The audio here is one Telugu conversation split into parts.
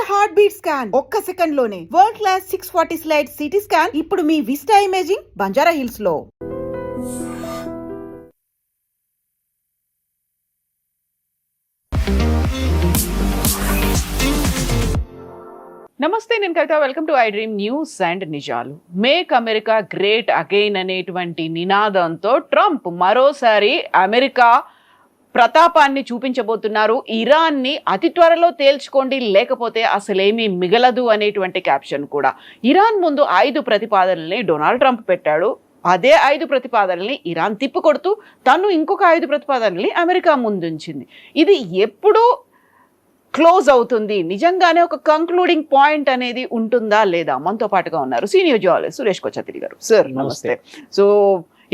హార్ట్ బీట్ స్కాన్ ఒక్క సెకండ్ లోనే world class 640 slice CT scan ఇప్పుడు మీ విస్టా ఇమేజింగ్ బంజారా హిల్స్ లో. నమస్తే, నేను Kavitha. Welcome to I dream news and నిజాలు. మేక్ అమెరికా గ్రేట్ అగైన్ అనేటువంటి నినాదంతో ట్రంప్ మరోసారి అమెరికా ప్రతాపాన్ని చూపించబోతున్నారు. ఇరాన్ని అతి త్వరలో తేల్చుకోండి, లేకపోతే అసలేమీ మిగలదు అనేటువంటి క్యాప్షన్ కూడా. ఇరాన్ ముందు 5 ప్రతిపాదనల్ని డొనాల్డ్ ట్రంప్ పెట్టాడు. అదే 5 ప్రతిపాదనల్ని ఇరాన్ తిప్పికొడుతూ తను ఇంకొక 5 ప్రతిపాదనల్ని అమెరికా ముందుంచింది. ఇది ఎప్పుడు క్లోజ్ అవుతుంది, నిజంగానే ఒక కంక్లూడింగ్ పాయింట్ అనేది ఉంటుందా లేదా? మనతో పాటుగా ఉన్నారు సీనియర్ జర్నలిస్ట్ సురేష్ కొచ్చతిరి గారు. సార్ నమస్తే. సో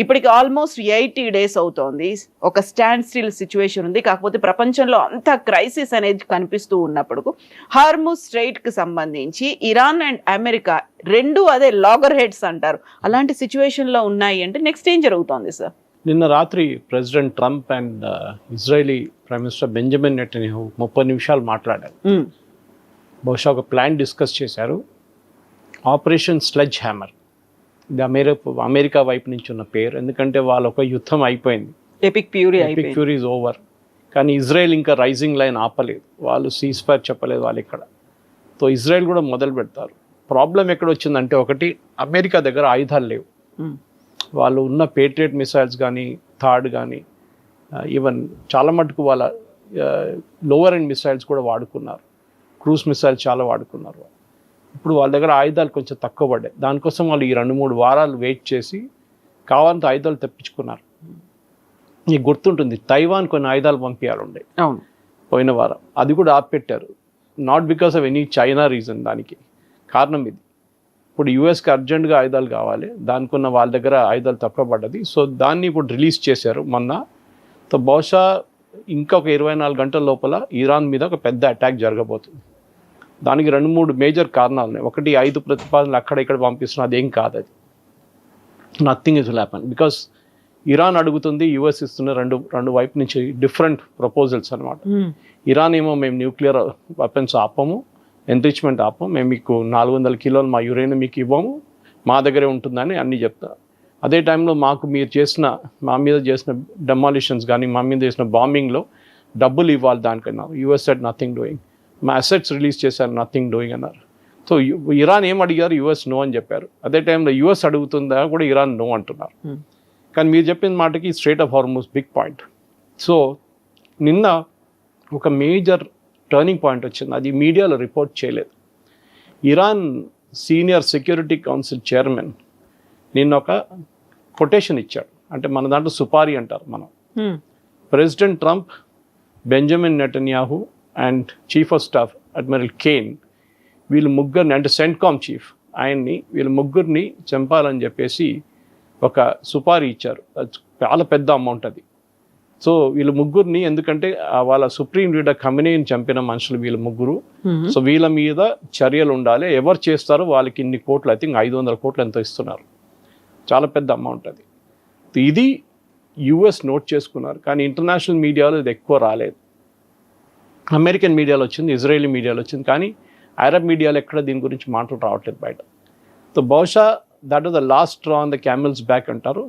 ఇప్పటికి ఆల్మోస్ట్ 80 days అవుతోంది. ఒక స్టాండ్ స్టిల్ సిచ్యువేషన్ ఉంది. కాకపోతే ప్రపంచంలో అంత క్రైసిస్ అనేది కనిపిస్తూ ఉన్నప్పుడు హార్ముజ్ స్ట్రైట్కి సంబంధించి ఇరాన్ అండ్ అమెరికా రెండు అదే లాగర్ హెడ్స్ అంటారు, అలాంటి సిచ్యువేషన్లో ఉన్నాయి అంటే నెక్స్ట్ ఏం జరుగుతోంది సార్? నిన్న రాత్రి president Trump and Israeli prime minister Benjamin Netanyahu 30 నిమిషాలు మాట్లాడారు. బహుశా ఒక ప్లాన్ డిస్కస్ చేశారు. ఆపరేషన్ స్లెడ్జ్ హ్యామర్, ఇది అమెరికా వైపు నుంచి ఉన్న పేరు. ఎందుకంటే వాళ్ళ ఒక యుద్ధం అయిపోయింది, ఎపిక్ ఫ్యూరీ ఈజ్ ఓవర్. కానీ ఇజ్రాయెల్ ఇంకా రైజింగ్ లైన్ ఆపలేదు, వాళ్ళు సీజ్ ఫైర్ చెప్పలేదు వాళ్ళు ఇక్కడ. సో ఇజ్రాయెల్ కూడా మొదలు పెడతారు. ప్రాబ్లం ఎక్కడ వచ్చిందంటే, ఒకటి అమెరికా దగ్గర ఆయుధాలు లేవు. వాళ్ళు ఉన్న పేట్రియట్ మిసైల్స్ కానీ థాడ్ కానీ ఈవెన్ చాలా మటుకు వాళ్ళ లోవర్ ఎండ్ మిసైల్స్ కూడా వాడుకున్నారు. క్రూజ్ మిసైల్స్ చాలా వాడుకున్నారు. ఇప్పుడు వాళ్ళ దగ్గర ఆయుధాలు కొంచెం తక్కువ పడ్డాయి. దానికోసం వాళ్ళు ఈ 2-3 వారాలు వెయిట్ చేసి కావాలంటే ఆయుధాలు తెప్పించుకున్నారు. మీకు గుర్తుంటుంది, తైవాన్ కొన్ని ఆయుధాలు పంపించాలండే అవును పోయిన వారం, అది కూడా ఆపెట్టారు. Not because of any China reason, దానికి కారణం ఇది. ఇప్పుడు యూఎస్కి అర్జెంటుగా ఆయుధాలు కావాలి, దానికి ఉన్న వాళ్ళ దగ్గర ఆయుధాలు తక్కువ పడ్డది. సో దాన్ని ఇప్పుడు రిలీజ్ చేశారు మొన్న. సో బహుశా ఇంకొక 24 గంటల లోపల ఇరాన్ మీద ఒక పెద్ద అటాక్ జరగబోతుంది. దానికి 2-3 మేజర్ కారణాలు ఉన్నాయి. ఒకటి, 5 ప్రతిపాదనలు అక్కడ ఇక్కడ పంపిస్తున్నా, అదేం కాదు. అది nothing is will happen. Because Iran అడుగుతుంది, యూఎస్ ఇస్తున్న రెండు వైపు నుంచి డిఫరెంట్ ప్రపోజల్స్ అనమాట. ఇరాన్ ఏమో మేము న్యూక్లియర్ వెపన్స్ ఆపము, ఎన్రిచ్మెంట్ ఆపము, మేము మీకు 400 కిలోలు మా యురేనియం మీకు ఇవ్వము, మా దగ్గరే ఉంటుందని అన్నీ చెప్తారు. అదే టైంలో మాకు మా మీద చేసిన డెమాలిషన్స్ కానీ మా మీద చేసిన బాంబింగ్లో డబ్బులు ఇవ్వాలి దానికన్నా. US said nothing doing. మా అసెట్స్ రిలీజ్ చేశారు, నథింగ్ డూయింగ్ అన్నారు. సో ఇరాన్ ఏం అడిగారు, యూఎస్ నో అని చెప్పారు. అదే టైంలో యూఎస్ అడుగుతుందా కూడా ఇరాన్ నో అంటున్నారు. కానీ మీరు చెప్పిన మాటకి strait of Hormuz big point. So నిన్న ఒక మేజర్ టర్నింగ్ పాయింట్ వచ్చింది, అది మీడియాలో రిపోర్ట్ చేయలేదు. Iran senior security council chairman నిన్న ఒక కొటేషన్ ఇచ్చాడు. అంటే మన దాంట్లో సుపారీ అంటారు మనం. President Trump, Benjamin Netanyahu and chief of staff admiral Caine, వీళ్ళు ముగ్గురిని, అంటే సెంట్కామ్ చీఫ్ ఆయన్ని, వీళ్ళ ముగ్గురిని చంపాలని చెప్పేసి ఒక సుపారీ ఇచ్చారు. చాలా పెద్ద అమౌంట్ అది. సో వీళ్ళ ముగ్గురిని, ఎందుకంటే వాళ్ళ సుప్రీం లీడర్ ఖమెనీని చంపిన మనుషులు వీళ్ళ ముగ్గురు. సో వీళ్ళ మీద చర్యలు ఉండాలి, ఎవరు చేస్తారో వాళ్ళకి ఇన్ని కోట్లు, ఐ థింక్ 500 కోట్లు ఎంతో ఇస్తున్నారు. చాలా పెద్ద అమౌంట్ అది. ఇది యుఎస్ నోట్ చేసుకున్నారు, కానీ ఇంటర్నేషనల్ మీడియాలో ఇది ఎక్కువ రాలేదు. అమెరికన్ మీడియాలో వచ్చింది, ఇజ్రాయేలీ మీడియాలో వచ్చింది, కానీ అరబ్ మీడియాలో ఎక్కడ దీని గురించి మాటలు రావట్లేదు బయట. సో బహుశా that was the last straw on the camels back అంటారు.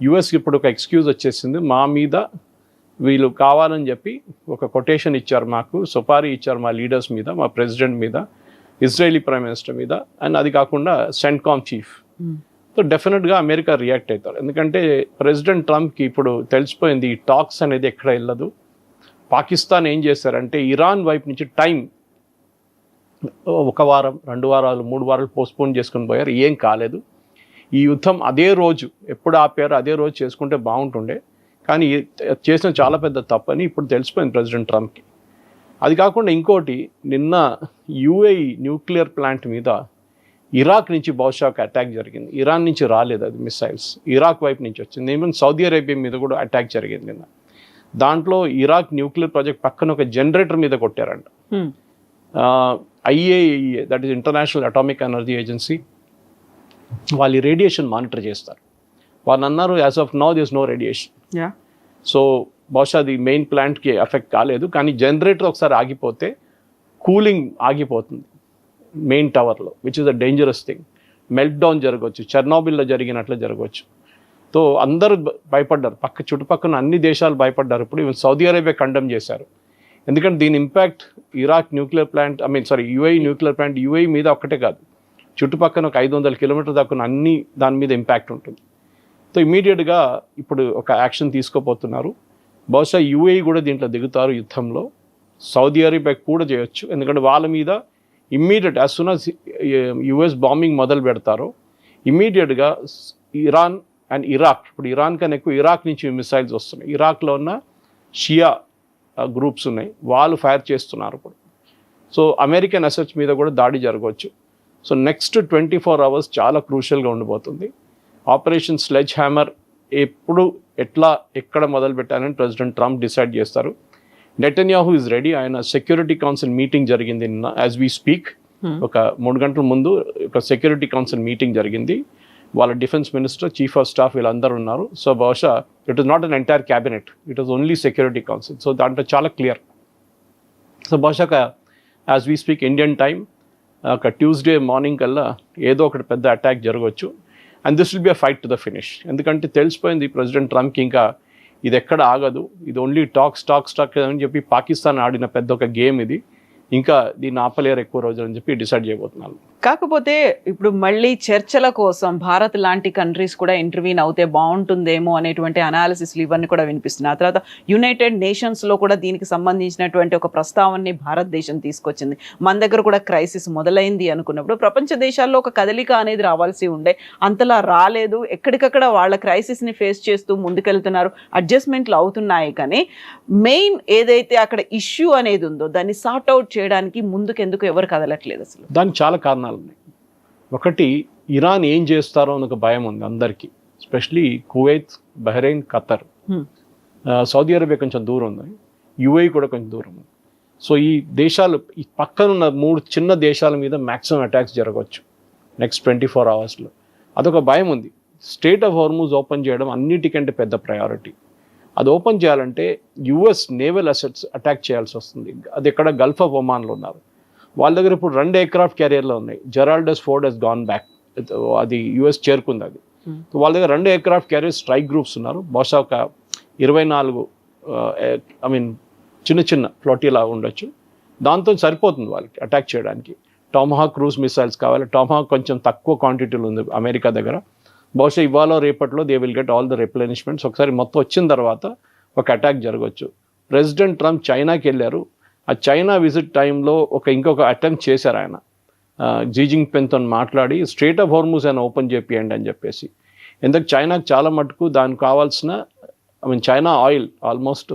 యుఎస్కి ఇప్పుడు ఒక ఎక్స్క్యూజ్ వచ్చేసింది, మా మీద వీళ్ళు కావాలని చెప్పి ఒక కొటేషన్ ఇచ్చారు, మాకు సుపారీ ఇచ్చారు మా లీడర్స్ మీద, మా ప్రెసిడెంట్ మీద, ఇజ్రాయేలీ ప్రైమ్ మినిస్టర్ మీద, అండ్ అది కాకుండా సెంట్కామ్ చీఫ్. సో డెఫినెట్గా అమెరికా రియాక్ట్ అవుతారు. ఎందుకంటే ప్రెసిడెంట్ ట్రంప్కి ఇప్పుడు తెలిసిపోయింది ఈ టాక్స్ అనేది ఎక్కడ వెళ్ళదు. పాకిస్తాన్ ఏం చేశారంటే ఇరాన్ వైపు నుంచి టైం 1 వారం, 2 వారాలు, 3 వారాలు పోస్ట్పోన్ చేసుకుని పోయారు. ఏం కాలేదు. ఈ యుద్ధం అదే రోజు ఎప్పుడు ఆపారు, అదే రోజు చేసుకుంటే బాగుంటుండే, కానీ చేసిన చాలా పెద్ద తప్పని ఇప్పుడు తెలిసిపోయింది ప్రెసిడెంట్ ట్రంప్కి. అది కాకుండా ఇంకోటి, నిన్న యుఏఈ న్యూక్లియర్ ప్లాంట్ మీద ఇరాక్ నుంచి బహుశా ఒక అటాక్ జరిగింది. ఇరాన్ నుంచి రాలేదు అది మిసైల్స్, ఇరాక్ వైపు నుంచి వచ్చింది. ఈవెన్ సౌదీ అరేబియా మీద కూడా అటాక్ జరిగింది నిన్న. దాంట్లో ఇరాక్ న్యూక్లియర్ ప్రాజెక్ట్ పక్కన ఒక జనరేటర్ మీద కొట్టారంట. IAEA, that is international atomic energy agency, వాళ్ళు రేడియేషన్ మానిటర్ చేస్తారు. వాళ్ళు అన్నారు as of now this no radiation. So బహుశా అది మెయిన్ ప్లాంట్కి ఎఫెక్ట్ కాలేదు, కానీ జనరేటర్ ఒకసారి ఆగిపోతే కూలింగ్ ఆగిపోతుంది మెయిన్ టవర్లో, which is a dangerous thing. Melt down జరగవచ్చు, చెర్నోబిల్లో జరిగినట్లు జరగవచ్చు. సో అందరూ భయపడ్డారు, చుట్టుపక్కల అన్ని దేశాలు భయపడ్డారు. ఇప్పుడు ఈవెన్ సౌదీ అరేబియా కండెమ్ చేశారు. ఎందుకంటే దీని impact Iraq nuclear plant, UAE nuclear plant, UAE మీద ఒక్కటే కాదు, చుట్టుపక్కల ఒక 500 కిలోమీటర్ దాకా అన్ని దాని మీద ఇంపాక్ట్ ఉంటుంది. సో ఇమీడియట్గా ఇప్పుడు ఒక యాక్షన్ తీసుకోబోతున్నారు. బహుశా యుఏఈ కూడా దీంట్లో దిగుతారు యుద్ధంలో. సౌదీ అరేబియా కూడా చేయొచ్చు, ఎందుకంటే వాళ్ళ మీద immediate as soon as US bombing మొదలు పెడతారో ఇమ్మీడియట్గా ఇరాన్ అండ్ ఇరాక్, ఇప్పుడు ఇరాన్ కన్నా ఎక్కువ ఇరాక్ నుంచి మిసైల్స్ వస్తున్నాయి. ఇరాక్లో ఉన్న షియా గ్రూప్స్ ఉన్నాయి, వాళ్ళు ఫైర్ చేస్తున్నారు ఇప్పుడు. సో అమెరికన్ అసెట్స్ మీద కూడా దాడి జరగవచ్చు. సో నెక్స్ట్ 24 hours చాలా క్రూషియల్గా ఉండిపోతుంది. ఆపరేషన్ స్లెడ్జ్ హ్యామర్ ఎప్పుడు ఎట్లా ఎక్కడ మొదలు పెట్టాలని ప్రెసిడెంట్ ట్రంప్ డిసైడ్ చేస్తారు. Netanyahu is ready. ఆయన సెక్యూరిటీ కౌన్సిల్ మీటింగ్ జరిగింది నిన్న, యాజ్ వీ స్పీక్. ఒక 3 గంటల ముందు ఒక సెక్యూరిటీ కౌన్సిల్ మీటింగ్ జరిగింది. వాళ్ళ defence minister, chief of staff వీళ్ళందరూ ఉన్నారు. సో బహుశా it is not an entire cabinet, it is only security council. So దాంట్లో చాలా క్లియర్. సో బహుశా as we speak Indian time ఒక ట్యూస్డే మార్నింగ్ కల్లా ఏదో ఒకటి పెద్ద అటాక్ జరగవచ్చు. And this will be a fight to the finish. ఎందుకంటే తెలిసిపోయింది ప్రెసిడెంట్ ట్రంప్కి ఇంకా ఇది ఎక్కడ ఆగదు, ఇది ఓన్లీ టాక్ అని చెప్పి పాకిస్తాన్ ఆడిన పెద్ద ఒక గేమ్ ఇది, ఇంకా దీన్ని ఆపలేరు ఎక్కువ రోజులు అని చెప్పి డిసైడ్ చేయబోతున్నాను. కాకపోతే ఇప్పుడు మళ్ళీ చర్చల కోసం భారత్ లాంటి కంట్రీస్ కూడా ఇంటర్వ్యూన్ అవుతే బాగుంటుందేమో అనేటువంటి అనాలిసిస్లు ఇవన్నీ కూడా వినిపిస్తున్నాయి. ఆ తర్వాత యునైటెడ్ నేషన్స్లో కూడా దీనికి సంబంధించినటువంటి ఒక ప్రస్తావనని భారతదేశం తీసుకొచ్చింది. మన దగ్గర కూడా క్రైసిస్ మొదలైంది అనుకున్నప్పుడు ప్రపంచ దేశాల్లో ఒక కదలిక అనేది రావాల్సి ఉండే, అంతలా రాలేదు. ఎక్కడికక్కడ వాళ్ళ క్రైసిస్ని ఫేస్ చేస్తూ ముందుకెళ్తున్నారు, అడ్జస్ట్మెంట్లు అవుతున్నాయి. కానీ మెయిన్ ఏదైతే అక్కడ ఇష్యూ అనేది ఉందో దాన్ని సార్ట్ అవుట్ చేయడానికి ముందుకెందుకు ఎవరు కదలట్లేదు అసలు? దానికి చాలా కారణాలు ఉన్నాయి. ఒకటి, ఇరాన్ ఏం చేస్తారో అని ఒక భయం ఉంది అందరికీ, especially Kuwait, Bahrain, Qatar. Saudi Arabia కొంచెం దూరం ఉంది, యుఏఈ కూడా కొంచెం దూరం ఉంది. సో ఈ దేశాలు, ఈ పక్కనున్న 3 చిన్న దేశాల మీద మ్యాక్సిమం అటాక్స్ జరగవచ్చు నెక్స్ట్ 24 hours. అదొక భయం ఉంది. స్ట్రెయిట్ ఆఫ్ హార్మూజ్ ఓపెన్ చేయడం అన్నిటికంటే పెద్ద ప్రయారిటీ. అది ఓపెన్ చేయాలంటే యుఎస్ నేవల్ అసెట్స్ అటాక్ చేయాల్సి వస్తుంది. అది ఎక్కడ గల్ఫ్ ఆఫ్ ఒమాన్లో ఉన్నారు. వాళ్ళ దగ్గర ఇప్పుడు 2 ఎయిర్క్రాఫ్ట్ క్యారియర్లో ఉన్నాయి. జెరాల్డస్ ఫోర్డ్ హెస్ గాన్ బ్యాక్, అది యుఎస్ చేరుకుంది. అది వాళ్ళ దగ్గర 2 ఎయిర్క్రాఫ్ట్ క్యారియర్ స్ట్రైక్ గ్రూప్స్ ఉన్నారు. బహుశా ఒక 24 చిన్న ఫ్లోటిలా ఉండొచ్చు. దాంతో సరిపోతుంది వాళ్ళకి అటాక్ చేయడానికి. టామహాక్ క్రూజ్ మిసైల్స్ కావాలి. టామహాక్ కొంచెం తక్కువ క్వాంటిటీలో ఉంది అమెరికా దగ్గర. బహుశా ఇవాళ రేపట్లో they will get all the replenishments. ఒకసారి మొత్తం వచ్చిన తర్వాత ఒక అటాక్ జరగవచ్చు. ప్రెసిడెంట్ ట్రంప్ చైనాకి వెళ్ళారు. ఆ చైనా విజిట్ టైంలో ఇంకొక అటెంప్ట్ చేశారు ఆయన, జీ జిన్పింగ్తో మాట్లాడి స్ట్రెయిట్ ఆఫ్ హార్మూజ్ అని ఓపెన్ చేపియండి అని చెప్పేసి. ఎందుకు చైనాకు చాలా మటుకు దానికి కావాల్సిన చైనా ఆయిల్ ఆల్మోస్ట్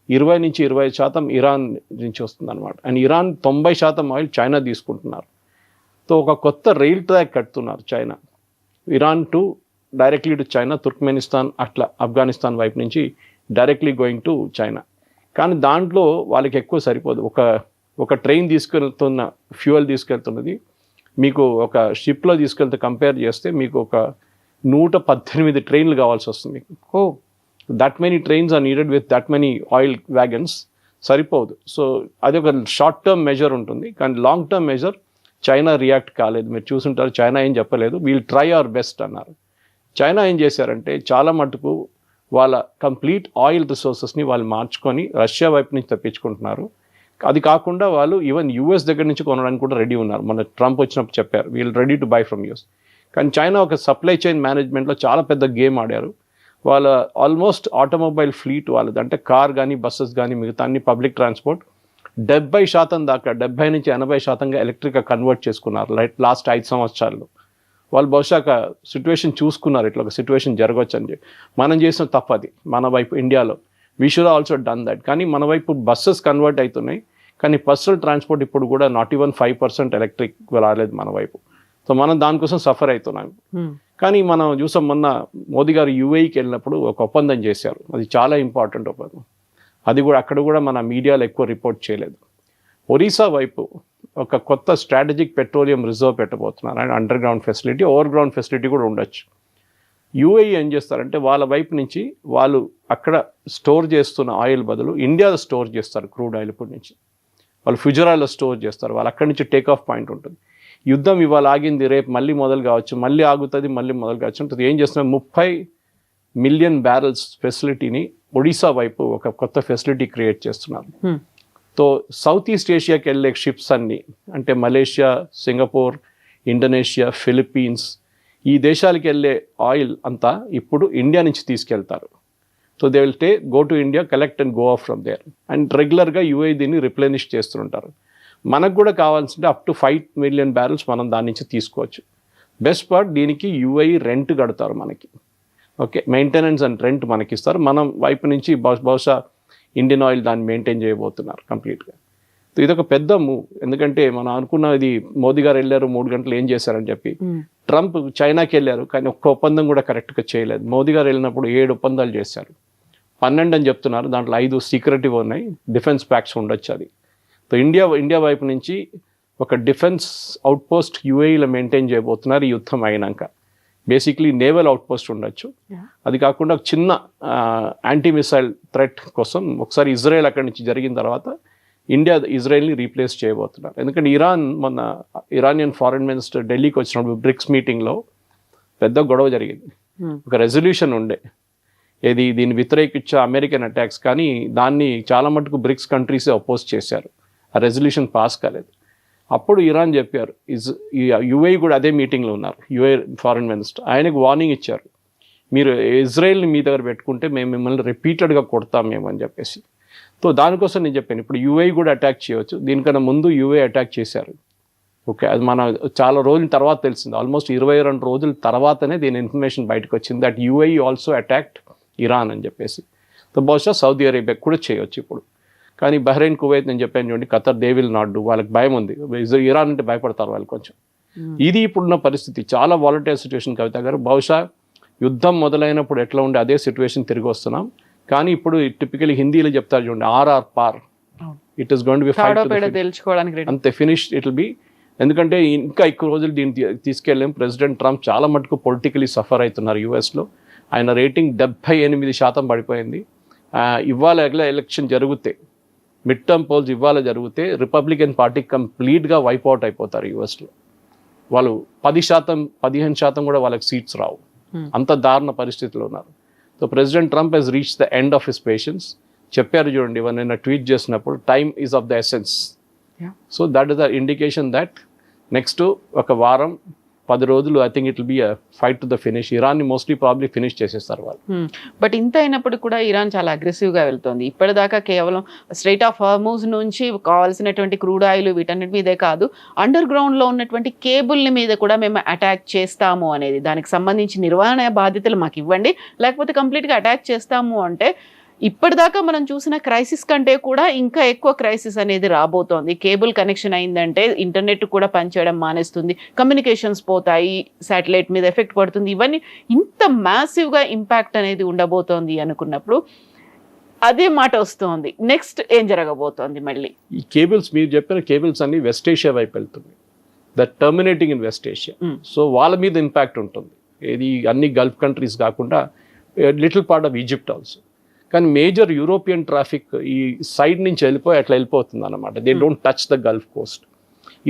20-25% ఇరాన్ నుంచి వస్తుంది అనమాట. అండ్ ఇరాన్ 90% ఆయిల్ చైనా తీసుకుంటున్నారు. సో ఒక కొత్త రైల్ ట్రాక్ కడుతున్నారు China, Iran to directly to China, Turkmenistan అట్లా ఆఫ్ఘనిస్తాన్ వైపు నుంచి డైరెక్ట్లీ గోయింగ్ టు చైనా. కానీ దాంట్లో వాళ్ళకి ఎక్కువ సరిపోదు. ఒక ట్రైన్ తీసుకెళ్తున్న ఫ్యూయల్ తీసుకెళ్తున్నది మీకు ఒక షిప్లో తీసుకెళ్తే కంపేర్ చేస్తే మీకు ఒక 118 ట్రైన్లు కావాల్సి వస్తుంది మీకు. That many trains are needed with that many oil wagons, సరిపోదు. సో అది ఒక షార్ట్ టర్మ్ మెజర్ ఉంటుంది. కానీ long term measure China react కాలేదు. మీరు చూసుంటారు, చైనా ఏం చెప్పలేదు, వీల్ ట్రై అవర్ బెస్ట్ అన్నారు. చైనా ఏం చేశారంటే చాలా మటుకు వాళ్ళ కంప్లీట్ ఆయిల్ రిసోర్సెస్ని వాళ్ళు మార్చుకొని రష్యా వైపు నుంచి తెప్పించుకుంటున్నారు. అది కాకుండా వాళ్ళు ఈవెన్ యూఎస్ దగ్గర నుంచి కొనడానికి కూడా రెడీ ఉన్నారు. మన ట్రంప్ వచ్చినప్పుడు చెప్పారు we'll ready to buy from US. కానీ చైనా ఒక సప్లై చైన్ మేనేజ్మెంట్లో చాలా పెద్ద గేమ్ ఆడారు. వాళ్ళ ఆల్మోస్ట్ ఆటోమొబైల్ ఫ్లీట్ వాళ్ళది, అంటే కార్ కానీ బస్సెస్ కానీ మిగతా అన్ని పబ్లిక్ ట్రాన్స్పోర్ట్ 70% దాకా 70-80% ఎలక్ట్రిక్గా కన్వర్ట్ చేసుకున్నారు లాస్ట్ 5 సంవత్సరాల్లో. వాళ్ళు బహుశా సిచ్యువేషన్ చూసుకున్నారు, ఇట్లా ఒక సిచ్యువేషన్ జరగవచ్చు అని చెప్పి. మనం చేసిన తప్పది మన వైపు ఇండియాలో, we should also done that. కానీ మన వైపు బస్సెస్ కన్వర్ట్ అవుతున్నాయి, కానీ పర్సనల్ ట్రాన్స్పోర్ట్ ఇప్పుడు కూడా నాట్ ఈవెన్ 5% ఎలక్ట్రిక్ రాలేదు మన వైపు. సో మనం దానికోసం సఫర్ అవుతున్నాం. కానీ మనం చూసాం, మొన్న మోదీ గారు యుఏఈకి వెళ్ళినప్పుడు ఒక ఒప్పందం చేశారు. అది చాలా ఇంపార్టెంట్ ఒప్పందం. అది కూడా అక్కడ కూడా మన మీడియాలో ఎక్కువ రిపోర్ట్ చేయలేదు. ఒరిస్సా వైపు ఒక కొత్త స్ట్రాటజిక్ పెట్రోలియం రిజర్వ్ పెట్టబోతున్నారు. And underground facility, overground facility కూడా ఉండొచ్చు. యుఏఈ ఏం చేస్తారంటే వాళ్ళ వైపు నుంచి వాళ్ళు అక్కడ స్టోర్ చేస్తున్న ఆయిల్ బదులు ఇండియాలో స్టోర్ చేస్తారు క్రూడ్ ఆయిల్ ఇప్పటి నుంచి. వాళ్ళు ఫుజరాలో స్టోర్ చేస్తారు, వాళ్ళు అక్కడి నుంచి టేక్ ఆఫ్ పాయింట్ ఉంటుంది. యుద్ధం ఇవాళ ఆగింది, రేపు మళ్ళీ మొదలు కావచ్చు, మళ్ళీ ఆగుతుంది, మళ్ళీ మొదలు కావచ్చు ఉంటుంది. ఏం చేస్తున్నారు, 30 మిలియన్ బ్యారెల్స్ ఫెసిలిటీని ఒడిశా వైపు ఒక కొత్త ఫెసిలిటీ క్రియేట్ చేస్తున్నారు. సో సౌత్ ఈస్ట్ ఏషియాకి వెళ్ళే షిప్స్ అన్నీ, అంటే మలేషియా, సింగపూర్, ఇండోనేషియా, ఫిలిప్పీన్స్, ఈ దేశాలకి వెళ్ళే ఆయిల్ అంతా ఇప్పుడు ఇండియా నుంచి తీసుకెళ్తారు. So they will go to India, collect and go off from there. And రెగ్యులర్గా యూఏఈ దీన్ని రిప్లెనిష్ చేస్తుంటారు. మనకు కూడా కావాల్సింటే అప్ టు 5 మిలియన్ బ్యారెల్స్ మనం దాని నుంచి తీసుకోవచ్చు. బెస్ట్ పార్ట్, దీనికి యూఏఈ రెంట్ కడతారు మనకి. ఓకే, మెయింటెనెన్స్ అండ్ రెంట్ మనకి ఇస్తారు. మనం వైపు నుంచి బహుశా ఇండియన్ ఆయిల్ దాన్ని మెయింటైన్ చేయబోతున్నారు కంప్లీట్గా. సో ఇదొక పెద్ద మూవ్. ఎందుకంటే మనం అనుకున్నది, మోదీ గారు వెళ్ళారు 3 గంటలు ఏం చేశారని చెప్పి. ట్రంప్ చైనాకి వెళ్ళారు, కానీ ఒక్క ఒప్పందం కూడా కరెక్ట్గా చేయలేదు. మోదీ గారు వెళ్ళినప్పుడు 7 ఒప్పందాలు చేశారు, 12 అని చెప్తున్నారు. దాంట్లో 5 సీక్రెటివ్ ఉన్నాయి, డిఫెన్స్ ప్యాక్స్ ఉండొచ్చు అది. సో ఇండియా వైపు నుంచి ఒక డిఫెన్స్ అవుట్ పోస్ట్ యూఏఈలో మెయింటైన్ చేయబోతున్నారు ఈ యుద్ధం అయినాక. బేసిక్లీ నేవల్ అవుట్ పోస్ట్ ఉండొచ్చు. అది కాకుండా ఒక చిన్న యాంటీ మిసైల్ థ్రెట్ కోసం ఒకసారి ఇజ్రాయెల్ అక్కడి నుంచి జరిగిన తర్వాత ఇండియా ఇజ్రాయెల్ని రీప్లేస్ చేయబోతున్నారు. ఎందుకంటే మొన్న ఇరానియన్ ఫారెన్ మినిస్టర్ ఢిల్లీకి వచ్చినప్పుడు బ్రిక్స్ మీటింగ్లో పెద్ద గొడవ జరిగింది. ఒక రెజల్యూషన్ ఉండే, దీన్ని వ్యతిరేకించే అమెరికన్ అటాక్స్, కానీ దాన్ని చాలా మటుకు బ్రిక్స్ కంట్రీసే అపోజ్ చేశారు. ఆ రెజల్యూషన్ పాస్ కాలేదు. అప్పుడు ఇరాన్ చెప్పారు, యూఏఈ కూడా అదే మీటింగ్లో ఉన్నారు, యూఏఈ ఫారెన్ మినిస్టర్, ఆయనకు వార్నింగ్ ఇచ్చారు, మీరు ఇజ్రాయెల్ని మీ దగ్గర పెట్టుకుంటే మేము మిమ్మల్ని రిపీటెడ్గా కొడతాం మేము అని చెప్పేసి. సో దానికోసం నేను చెప్పాను, ఇప్పుడు యూఏఈ కూడా అటాక్ చేయవచ్చు. దీనికన్నా ముందు యూఏఈ అటాక్ చేశారు. ఓకే, అది మన చాలా రోజుల తర్వాత తెలిసింది, ఆల్మోస్ట్ 22 రోజుల తర్వాతనే దీని ఇన్ఫర్మేషన్ బయటకు వచ్చింది, that UAE also attacked Iran అని చెప్పేసి. సో బహుశా సౌదీ అరేబియా కూడా చేయవచ్చు ఇప్పుడు. కానీ బహ్రెయిన్, కువైత్ నేను చెప్పాను చూడండి, Qatar, they will not do. వాళ్ళకి భయం ఉంది, ఇరాన్ అంటే భయపడతారు వాళ్ళు కొంచెం. ఇది ఇప్పుడున్న పరిస్థితి, చాలా వాలటైల్ సిచ్యువేషన్ కవిత గారు. బహుశా యుద్ధం మొదలైనప్పుడు ఎట్లా ఉండే అదే సిచ్యువేషన్ తిరిగి వస్తున్నాం. కానీ ఇప్పుడు టిపికలీ హిందీలో చెప్తారు చూడండి, ఆర్ఆర్ పార్, it is going to be fight అంతే, ఫినిష్ ఇట్ విల్ బి. ఎందుకంటే ఇంకా ఎక్కువ రోజులు దీన్ని తీసుకెళ్ళాం. ప్రెసిడెంట్ ట్రంప్ చాలా మటుకు పొలిటికలీ సఫర్ అవుతున్నారు యూఎస్లో. ఆయన రేటింగ్ 78% పడిపోయింది. ఇవాళ ఎలక్షన్ జరిగితే, మిడ్ టర్మ్ పోల్స్ ఇవాళ జరిగితే రిపబ్లికన్ పార్టీ కంప్లీట్గా వైప్అవుట్ అయిపోతారు యూఎస్లో. వాళ్ళు 10%-15% కూడా వాళ్ళకి సీట్స్ రావు, అంత దారుణ పరిస్థితిలో ఉన్నారు. So president Trump he's reach the end of his patience. చెప్పారు చూడండి, నిన్న ట్వీట్ చేసినప్పుడు, time is of the essence. So that is the indication that next ఒక వారం 10 రోజులు I think it will be a fight to the finish. ఇరాన్ని మోస్ట్లీ ప్రాబ్లీ ఫినిష్ చేసేస్తారు వాళ్ళు. బట్ ఇంత అయినప్పుడు కూడా ఇరాన్ చాలా అగ్రెసివ్గా వెళ్తుంది. ఇప్పటిదాకా కేవలం స్ట్రైట్ ఆఫ్ హార్మూజ్ నుంచి కావాల్సినటువంటి క్రూడ్ ఆయిల్ వీటన్నిటి మీదే కాదు, అండర్ గ్రౌండ్లో ఉన్నటువంటి కేబుల్ని మీద కూడా మేము అటాక్ చేస్తాము అనేది, దానికి సంబంధించి నిర్వహణ బాధ్యతలు మాకు ఇవ్వండి, లేకపోతే కంప్లీట్గా అటాక్ చేస్తాము అంటే ఇప్పటిదాకా మనం చూసిన క్రైసిస్ కంటే కూడా ఇంకా ఎక్కువ క్రైసిస్ అనేది రాబోతోంది. కేబుల్ కనెక్షన్ అయిందంటే ఇంటర్నెట్ కూడా పనిచేయడం మానేస్తుంది, కమ్యూనికేషన్స్ పోతాయి, శాటిలైట్ మీద ఎఫెక్ట్ పడుతుంది. ఇవన్నీ ఇంత మ్యాసివ్గా ఇంపాక్ట్ అనేది ఉండబోతోంది అనుకున్నప్పుడు అదే మాట వస్తుంది. నెక్స్ట్ ఏం జరగబోతోంది మళ్ళీ? ఈ కేబుల్స్, మీరు చెప్పిన కేబుల్స్ అన్ని వెస్ట్ ఏషియా వైపు వెళ్తుంది, that terminating in west Asia. So వాళ్ళ మీద ఇంపాక్ట్ ఉంటుంది. ఇది అన్ని గల్ఫ్ కంట్రీస్ కాకుండా little part of Egypt also. కానీ మేజర్ యూరోపియన్ ట్రాఫిక్ ఈ సైడ్ నుంచి అట్లా వెళ్ళిపోతుంది అనమాట. They don't touch the Gulf Coast.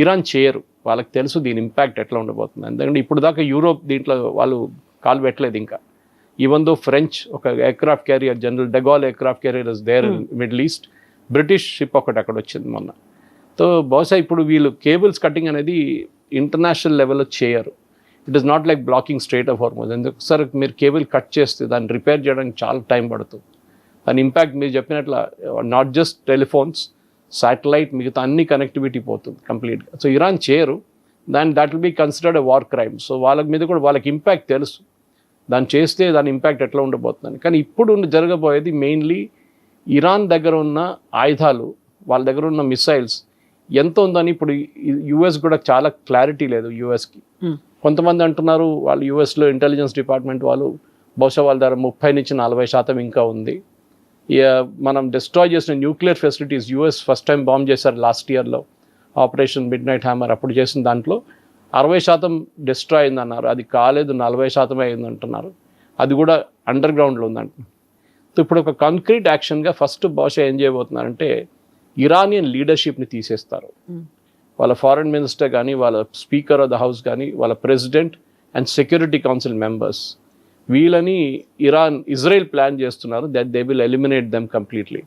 Iran చేయరు, వాళ్ళకి తెలుసు దీని ఇంపాక్ట్ ఎట్లా ఉండబోతుంది. ఎందుకంటే ఇప్పుడు దాకా యూరోప్ దీంట్లో వాళ్ళు కాలు పెట్టలేదు ఇంకా. ఈవెన్ దో ఫ్రెంచ్ ఒక aircraft carrier, general de Gaulle aircraft carrier is there in middle east, British ship ఒకటి అక్కడ వచ్చింది మొన్న. సో బహుశా ఇప్పుడు వీళ్ళు కేబుల్స్ కటింగ్ అనేది ఇంటర్నేషనల్ లెవెల్లో చేయరు. It is not like blocking straight of Hormuz. ఎందుకు మీరు కేబుల్ కట్ చేస్తే దాన్ని రిపేర్ చేయడానికి చాలా టైం పడుతుంది. దాని ఇంపాక్ట్ మీరు చెప్పినట్ల నాట్ జస్ట్ టెలిఫోన్స్, శాటిలైట్, మిగతా అన్ని కనెక్టివిటీ పోతుంది కంప్లీట్గా. సో ఇరాన్ చేయరు దాన్ని, that will be considered a war crime. So వాళ్ళ మీద కూడా వాళ్ళకి ఇంపాక్ట్ తెలుసు, దాన్ని చేస్తే దాని ఇంపాక్ట్ ఎట్లా ఉండబోతుందని. కానీ ఇప్పుడు జరగబోయేది మెయిన్లీ ఇరాన్ దగ్గర ఉన్న ఆయుధాలు, వాళ్ళ దగ్గర ఉన్న మిసైల్స్ ఎంత ఉందని ఇప్పుడు యుఎస్ కూడా చాలా క్లారిటీ లేదు యుఎస్కి. కొంతమంది అంటున్నారు వాళ్ళు యుఎస్లో ఇంటెలిజెన్స్ డిపార్ట్మెంట్ వాళ్ళు బహుశా వాళ్ళ దగ్గర 30-40% ఇంకా ఉంది. మనం డిస్ట్రాయ్ చేసిన nuclear facilities, US first time bomb చేశారు లాస్ట్ ఇయర్లో, ఆపరేషన్ మిడ్ నైట్ హ్యామర్. అప్పుడు చేసిన దాంట్లో 60% డిస్ట్రాయ్ అయిందన్నారు, అది కాలేదు, 40% అయింది అంటున్నారు. అది కూడా అండర్ గ్రౌండ్లో ఉందంట. సో ఇప్పుడు ఒక కాంక్రీట్ యాక్షన్గా ఫస్ట్ బహుశా ఏం చేయబోతున్నారంటే ఇరానియన్ లీడర్షిప్ని తీసేస్తారు. వాళ్ళ ఫారెన్ మినిస్టర్ కానీ, వాళ్ళ స్పీకర్ ఆఫ్ ద హౌస్ కానీ, వాళ్ళ president and security council members వీళ్ళని ఇజ్రాయెల్ ప్లాన్ చేస్తున్నారు that they will eliminate them completely.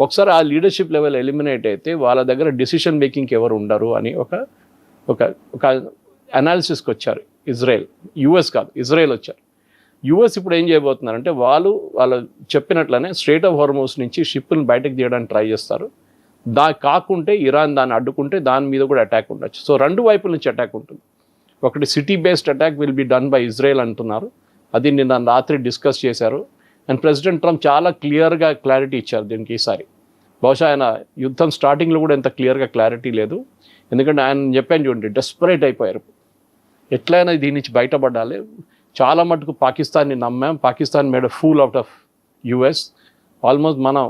ఒకసారి ఆ లీడర్షిప్ లెవెల్ ఎలిమినేట్ అయితే వాళ్ళ దగ్గర డిసిషన్ మేకింగ్కి ఎవరు ఉండరు అని ఒక అనాలిసిస్కి వచ్చారు ఇజ్రాయెల్. యుఎస్ కాదు, ఇజ్రాయెల్ వచ్చారు. యుఎస్ ఇప్పుడు ఏం చేయబోతున్నారంటే వాళ్ళు చెప్పినట్లనే స్ట్రైట్ ఆఫ్ హార్మోస్ నుంచి షిప్ని బయటకు తీయడానికి ట్రై చేస్తారు. కాకుంటే ఇరాన్ దాన్ని అడ్డుకుంటే దాని మీద కూడా అటాక్ ఉండొచ్చు. సో రెండు వైపుల నుంచి అటాక్ ఉంటుంది. ఒకటి city based attack will be done by Israel అంటున్నారు. అది నిన్న రాత్రి డిస్కస్ చేశారు. అండ్ ప్రెసిడెంట్ ట్రంప్ చాలా క్లియర్గా క్లారిటీ ఇచ్చారు దీనికి ఈసారి. బహుశా ఆయన యుద్ధం స్టార్టింగ్లో కూడా ఎంత క్లియర్గా క్లారిటీ లేదు. ఎందుకంటే ఆయన చెప్పాను చూడండి, డెస్పరేట్ అయిపోయారు. ఎట్లయినా దీని నుంచి బయటపడాలి. చాలా మటుకు పాకిస్తాన్ని నమ్మాం. Pakistan made a fool out of US. Almost మనం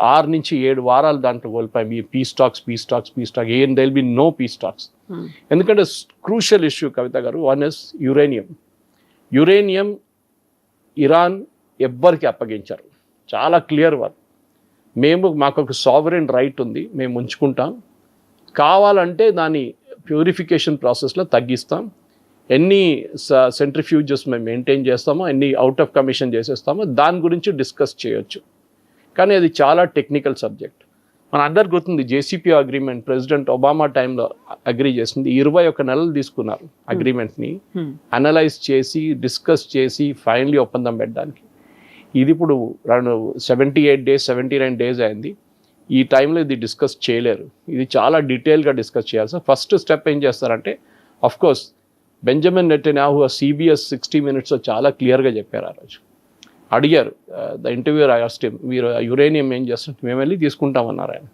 6 నుంచి 7 వారాలు దాంట్లో కోల్పోయాం. ఈ పీస్ టాక్స్ ఏం there'll be no peace talks. ఎందుకంటే క్రూషియల్ ఇష్యూ కవిత గారు. వన్ ఇస్ యురేనియం ఇరాన్ ఎవ్వరికి అప్పగించారు. చాలా క్లియర్ మాకు ఒక సావరెన్ రైట్ ఉంది, మేము ఉంచుకుంటాం. కావాలంటే దాని ప్యూరిఫికేషన్ ప్రాసెస్లో తగ్గిస్తాం. ఎన్ని సెంట్రిఫ్యూజెస్ మేము మెయింటైన్ చేస్తామో, ఎన్ని అవుట్ ఆఫ్ కమిషన్ చేసేస్తామో దాని గురించి డిస్కస్ చేయొచ్చు. కానీ అది చాలా టెక్నికల్ సబ్జెక్ట్. మన అందరికి గుర్తుంది జేసీపీ అగ్రిమెంట్ ప్రెసిడెంట్ ఒబామా టైంలో అగ్రీ చేసింది. 21 నెలలు తీసుకున్నారు అగ్రిమెంట్ని అనలైజ్ చేసి, డిస్కస్ చేసి ఫైనలీ ఒప్పందం పెట్టడానికి. ఇది ఇప్పుడు 78 days 79 days అయింది. ఈ టైంలో ఇది డిస్కస్ చేయలేరు. ఇది చాలా డీటెయిల్గా డిస్కస్ చేయాల్సి. ఫస్ట్ స్టెప్ ఏం చేస్తారంటే, of course Benjamin Netanyahu CBS 60 Minutes చాలా క్లియర్గా చెప్పారు. ఆ రోజు అడిగారు, ద ఇంటర్వ్యూర్ ఆస్క్డ్, మీరు యురేనియం ఏం చేస్తారు, మేము వెళ్ళి తీసుకుంటామన్నారు ఆయన.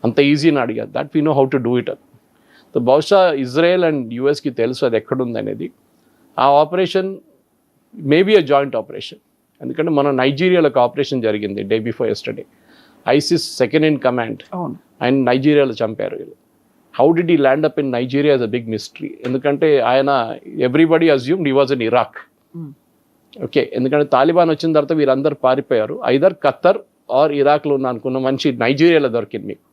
అంత ఈజీని అడిగారు. That we know how to do it. So బహుశా ఇజ్రాయెల్ అండ్ యుఎస్కి తెలుసు అది ఎక్కడుంది అనేది. ఆ ఆపరేషన్ మేబీ అ జాయింట్ ఆపరేషన్. ఎందుకంటే మన నైజీరియాలో ఒక ఆపరేషన్ జరిగింది day before yesterday. ISIS second in command ఆయన నైజీరియాలో చంపారు. How did he land up in Nigeria is a big mystery. ఎందుకంటే ఆయన everybody assumed he was in Iraq. Okay, ఎందుకంటే తాలిబాన్ వచ్చిన తర్వాత వీరందరూ పారిపోయారు. ఐదర్ ఖత్తర్ ఆర్ ఇరాక్లో ఉన్న అనుకున్న మనిషి నైజీరియాలో దొరికింది మీకు.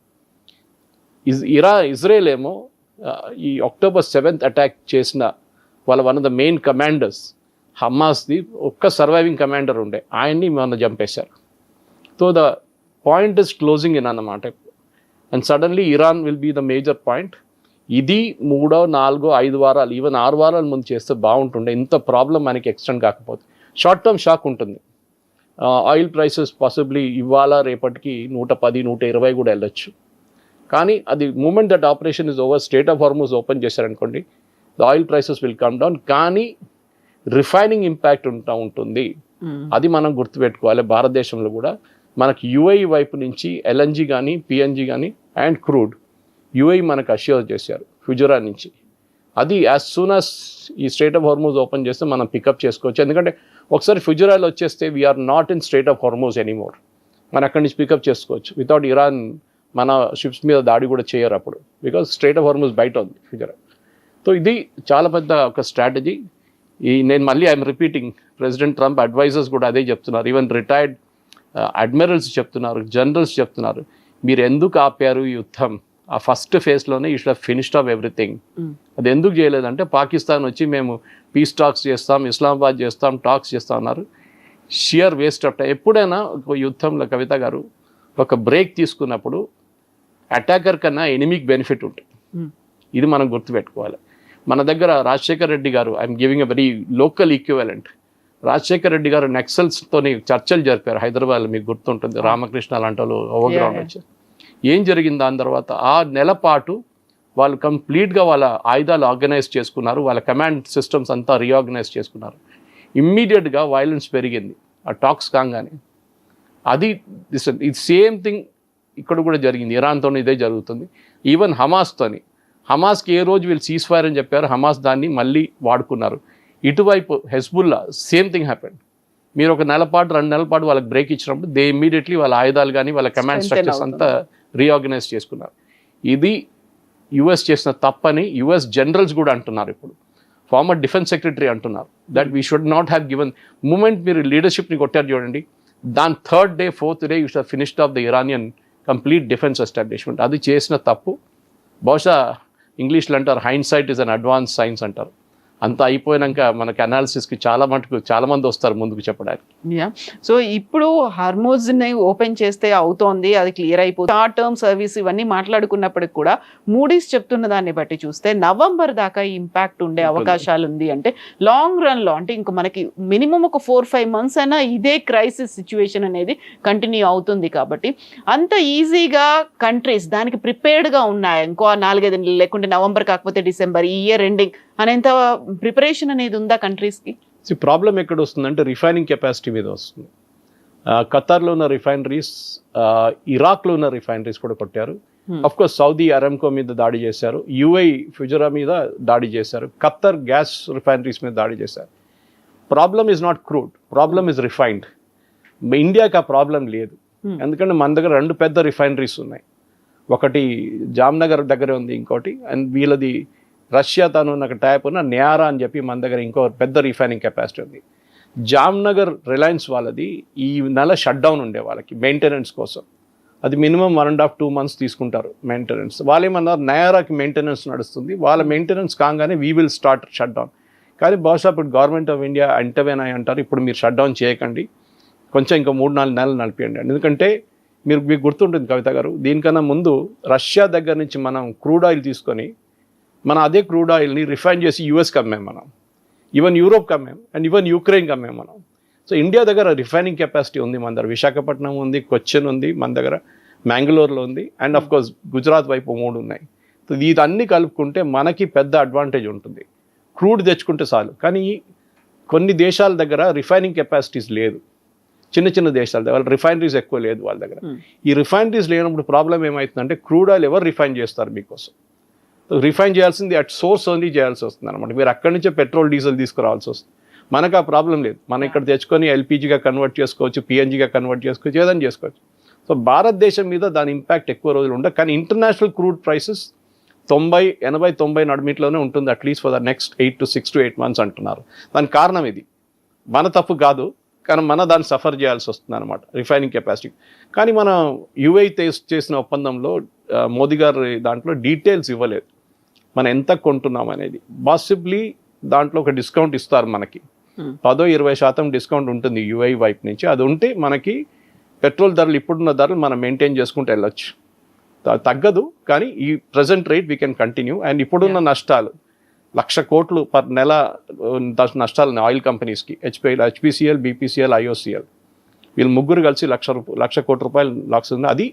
ఇజ్రాయెల్ ఏమో ఈ October 7th అటాక్ చేసిన one of the main commanders హమాస్ది ఒక్క సర్వైవింగ్ కమాండర్ ఉండే, ఆయన్ని మన చంపేశారు. So the point is closing in అన్నమాట. And suddenly Iran will be the major point. ఇది 3, 4, 5 వారాలు, ఈవెన్ 6 వారాల ముందు చేస్తే బాగుంటుండే. ఇంత ప్రాబ్లం మనకి ఎక్స్టెండ్ కాకపోతే షార్ట్ టర్మ్ షాక్ ఉంటుంది. ఆయిల్ ప్రైసెస్ పాసిబ్లీ ఇవాళ రేపటికి 110, 120 కూడా వెళ్ళొచ్చు. కానీ అది moment that operation is over, strait of Hormuz open చేశారనుకోండి, the oil prices will come down. కానీ రిఫైనింగ్ ఇంపాక్ట్ ఉంటుంది. అది మనం గుర్తుపెట్టుకోవాలి. భారతదేశంలో కూడా మనకి UAE వైపు నుంచి LNG కానీ, PNG కానీ అండ్ క్రూడ్ UAE మనకు అష్యూర్ చేశారు ఫుజరా నుంచి. అది యాజ్ సూన్ యాజ్ ఈ స్ట్రైట్ ఆఫ్ హార్మోస్ ఓపెన్ చేస్తే మనం పికప్ చేసుకోవచ్చు. ఎందుకంటే ఒకసారి ఫుజరాలో వచ్చేస్తే we're not in strait of Hormuz anymore. మనం అక్కడి నుంచి పికప్ చేసుకోవచ్చు వితౌట్ ఇరాన్ మన షిప్స్ మీద దాడి కూడా చేయరు అప్పుడు, బికాజ్ స్ట్రైట్ ఆఫ్ హార్మోస్ బయట ఉంది ఫుజరా. సో ఇది చాలా పెద్ద ఒక స్ట్రాటజీ. నేను మళ్ళీ I'm repeating, president Trump advisers కూడా అదే చెప్తున్నారు. ఈవెన్ రిటైర్డ్ అడ్మిరల్స్ చెప్తున్నారు, జనరల్స్ చెప్తున్నారు, మీరు ఎందుకు ఆపారు ఈ యుద్ధం, ఆ ఫస్ట్ ఫేజ్లోనే you should have finished off everything. అది ఎందుకు చేయలేదంటే పాకిస్తాన్ వచ్చి మేము పీస్ టాక్స్ చేస్తాం, ఇస్లామాబాద్ చేస్తాం, టాక్స్ చేస్తాం అన్నారు. Sheer waste of time. ఎప్పుడైనా ఒక యుద్ధంలో కవిత గారు ఒక బ్రేక్ తీసుకున్నప్పుడు అటాకర్ కన్నా ఎనిమికి బెనిఫిట్ ఉంటుంది. ఇది మనం గుర్తుపెట్టుకోవాలి. మన దగ్గర రాజశేఖర్ రెడ్డి గారు, I'm giving a very local equivalent, Rajasekhar Reddy గారు నక్సల్స్తోని చర్చలు జరిపారు హైదరాబాద్లో, మీకు గుర్తుంటుంది. రామకృష్ణ లాంటి వాళ్ళు ఓవర్గ్రౌండ్ వచ్చారు. ఏం జరిగింది దాని తర్వాత? ఆ నెల పాటు వాళ్ళు కంప్లీట్గా వాళ్ళ ఆయుధాలు ఆర్గనైజ్ చేసుకున్నారు, వాళ్ళ కమాండ్ సిస్టమ్స్ అంతా రీఆర్గనైజ్ చేసుకున్నారు. ఇమ్మీడియట్గా వైలెన్స్ పెరిగింది ఆ టాక్స్ కాగానే. అది ఇది సేమ్ థింగ్ ఇక్కడ కూడా జరిగింది. ఇరాన్తో ఇదే జరుగుతుంది. ఈవెన్ హమాస్కి ఏ రోజు వీళ్ళు సీజ్ ఫైర్ అని చెప్పారు, హమాస్ దాన్ని మళ్ళీ వాడుకున్నారు. ఇటువైపు హెజ్బుల్లా సేమ్ థింగ్ హ్యాపెండ్. మీరు ఒక 2 నెలల పాటు వాళ్ళకి బ్రేక్ ఇచ్చినప్పుడు దే ఇమ్మీడియట్లీ వాళ్ళ ఆయుధాలు కానీ వాళ్ళ కమాండ్ స్ట్రక్చర్స్ అంతా రీఆర్గనైజ్ చేసుకున్నారు. ఇది యుఎస్ చేసిన తప్పని యుఎస్ జనరల్స్ కూడా అంటున్నారు. ఇప్పుడు ఫార్మర్ డిఫెన్స్ సెక్రటరీ అంటున్నారు that we should not have given. Moment మీరు లీడర్షిప్ని కొట్టారు చూడండి, దాని 3rd day 4th day you should finished off the Iranian complete defence establishment. అది చేసిన తప్పు. బహుశా ఇంగ్లీష్లో అంటారు hindsight is an advance science అంటారు. అంతా అయిపోయినాక మనకి అనాలిసిస్కి చాలా మంది వస్తారు ముందుకు చెప్పడానికి. సో ఇప్పుడు హార్మోజ్ని ఓపెన్ చేస్తే అవుతోంది, అది క్లియర్ అయిపోతుంది. షార్ట్ టర్మ్ సర్వీస్ ఇవన్నీ మాట్లాడుకున్నప్పటికి కూడా మూడీస్ చెప్తున్న దాన్ని బట్టి చూస్తే నవంబర్ దాకా ఈ ఇంపాక్ట్ ఉండే అవకాశాలు ఉంది. అంటే లాంగ్ రన్లో అంటే ఇంక మనకి మినిమం ఒక 4-5 months అయినా ఇదే క్రైసిస్ సిచ్యువేషన్ అనేది కంటిన్యూ అవుతుంది. కాబట్టి అంత ఈజీగా కంట్రీస్ దానికి ప్రిపేర్డ్గా ఉన్నాయి. ఇంకో 4-5 నెలలు లేకుంటే నవంబర్ కాకపోతే డిసెంబర్, ఈ ఇయర్ ఎండింగ్ అనేంత ప్రిపరేషన్ అనేది ఉందా కంట్రీస్కి? ప్రాబ్లం ఎక్కడ వస్తుందంటే రిఫైనింగ్ కెపాసిటీ మీద వస్తుంది. ఖతార్లో ఉన్న రిఫైనరీస్, ఇరాక్లో ఉన్న రిఫైనరీస్ కూడా కొట్టారు. అఫ్కోర్స్ సౌదీ అరామ్కో మీద దాడి చేశారు, యుఐ ఫుజరా మీద దాడి చేశారు, ఖత్తర్ గ్యాస్ రిఫైనరీస్ మీద దాడి చేశారు. Problem is not crude, problem is refined. ఇండియాకి ఆ ప్రాబ్లం లేదు, ఎందుకంటే మన దగ్గర 2 పెద్ద రిఫైనరీస్ ఉన్నాయి. ఒకటి జామ్నగర్ దగ్గర ఉంది, ఇంకోటి అండ్ వీళ్ళది రష్యా తను నాకు ట్యాప్ ఉన్న నియారా అని చెప్పి మన దగ్గర ఇంకో పెద్ద రిఫైనింగ్ కెపాసిటీ ఉంది. జామ్నగర్ రిలయన్స్ వాళ్ళది ఈ నెల షట్ డౌన్ ఉండే వాళ్ళకి మెయింటెనెన్స్ కోసం. అది మినిమం 1.5-2 months తీసుకుంటారు మెయింటెనెన్స్. వాళ్ళు ఏమన్నారు నయారాకి మెయింటెనెన్స్ నడుస్తుంది, వాళ్ళ మెయింటెనెన్స్ కాగానే we will start shut down. కానీ బహుశా ఇప్పుడు గవర్నమెంట్ ఆఫ్ ఇండియా అంటవేనా అంటారు, ఇప్పుడు మీరు షట్ డౌన్ చేయకండి, కొంచెం ఇంకా 3-4 నెలలు నడిపియండి. ఎందుకంటే మీకు గుర్తుంటుంది కవిత గారు, దీనికన్నా ముందు రష్యా దగ్గర నుంచి మనం క్రూడ్ ఆయిల్ తీసుకొని మనం అదే క్రూడ్ ఆయిల్ని రిఫైన్ చేసి యూఎస్కి అమ్మాం మనం, ఈవెన్ యూరోప్కి అమ్మాం అండ్ ఈవెన్ యుక్రెయిన్కి అమ్మాం మనం. సో ఇండియా దగ్గర రిఫైనింగ్ కెపాసిటీ ఉంది, మన దగ్గర విశాఖపట్నం ఉంది, కొచ్చిన్ ఉంది, మన దగ్గర మ్యాంగ్లూర్లో ఉంది అండ్ ఆఫ్ కోర్స్ గుజరాత్ వైపు 3 ఉన్నాయి. సో ఇదన్నీ కలుపుకుంటే మనకి పెద్ద అడ్వాంటేజ్ ఉంటుంది. క్రూడ్ తెచ్చుకుంటే చాలు. కానీ కొన్ని దేశాల దగ్గర రిఫైనింగ్ కెపాసిటీస్ లేదు, చిన్న దేశాల దగ్గర రిఫైనరీస్ ఎక్కువ లేదు వాళ్ళ దగ్గర. ఈ రిఫైనరీస్ లేనప్పుడు ప్రాబ్లం ఏమవుతుందంటే క్రూడ్ ఆయిల్ ఎవరు రిఫైన్ చేస్తారు మీకోసం? రిఫైన్ చేయాల్సింది అట్ సోర్స్ ఓన్లీ చేయాల్సి వస్తుంది అనమాట. మీరు అక్కడి నుంచే పెట్రోల్ డీజిల్ తీసుకురావాల్సి వస్తుంది. మనకు ఆ ప్రాబ్లం లేదు, మనం ఇక్కడ తెచ్చుకొని ఎల్పిజిగా కన్వర్ట్ చేసుకోవచ్చు, పిఎన్జిగా కన్వర్ట్ చేసుకోవచ్చు, ఏదైనా చేసుకోవచ్చు. సో భారతదేశం మీద దాని ఇంపాక్ట్ ఎక్కువ రోజులు ఉండదు. కానీ ఇంటర్నేషనల్ క్రూడ్ ప్రైసెస్ 80-90 నడిమిట్లోనే ఉంటుంది, at least for the next 6 to 8 months అంటున్నారు. దానికి కారణం ఇది మన తప్పు కాదు, కానీ మన దాన్ని సఫర్ చేయాల్సి వస్తుంది అనమాట రిఫైనింగ్ కెపాసిటీ. కానీ మనం యుఐ చేసిన ఒప్పందంలో మోదీ గారు దాంట్లో డీటెయిల్స్ ఇవ్వలేదు, మనం ఎంత కొంటున్నాం అనేది. పాసిబ్లీ దాంట్లో ఒక డిస్కౌంట్ ఇస్తారు మనకి, 10-20% డిస్కౌంట్ ఉంటుంది యుఐ వైపు నుంచి. అది ఉంటే మనకి పెట్రోల్ ధరలు ఇప్పుడున్న ధరలు మనం మెయింటైన్ చేసుకుంటూ వెళ్ళొచ్చు, తగ్గదు. కానీ ఈ present rate V can continue. And ఇప్పుడున్న నష్టాలు 1,00,000 కోట్లు పర్ నెల నష్టాలు ఆయిల్ కంపెనీస్కి, హెచ్పిసిఎల్, బీపీసీఎల్, ఐఓసిఎల్ వీళ్ళు ముగ్గురు కలిసి 1,00,000 కోట్ల రూపాయలు లాక్స్ ఉంది. అది